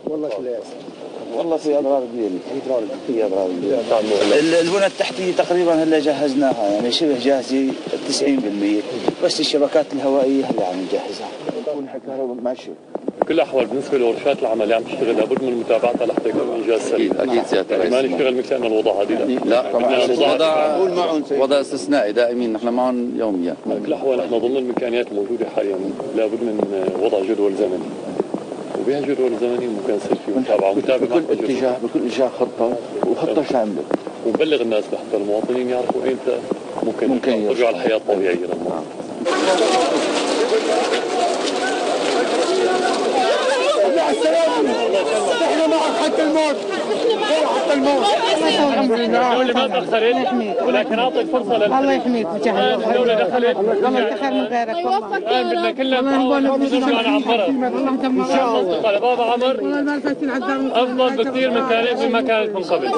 والله شلون؟ والله في اضرار كبيره. في اضرار كبيره. البنى التحتيه تقريبا هلا جهزناها، يعني شبه جاهزه 90%، بس الشبكات الهوائيه هلا عم نجهزها. تكون الكهرباء ماشيه. بكل الاحوال بالنسبه لورشات العمل اللي عم تشتغل لابد من متابعتها لحتى يكون انجاز سريع. اكيد سياده يعني ما الرئيس. نشتغل مثل ان الوضع هذه لا طبعا وضع استثنائي دائمين، نحن معهم يوميا. بكل الاحوال نحن ضمن الامكانيات الموجوده حاليا لابد من وضع جدول زمني، وبهالجدول الزمني ممكن يصير في متابعه بكل اتجاه خطه وخطه شامله، ونبلغ الناس حتى المواطنين يعرفوا ايمتى ممكن يرجعوا للحياه الطبيعيه للمواطن. احنا معك حتى الموت. حتى الموت. الحمد لله. اللي ما تاخرت ولكن اعطيك فرصه الله يحميك وجهك. الدوله دخلت. والله دخل من غيرك والله. الان بدنا كلنا نحاول نرجع نعبرها. ان شاء الله. قال بابا عمر افضل بكثير من كانت ما كانت من قبل.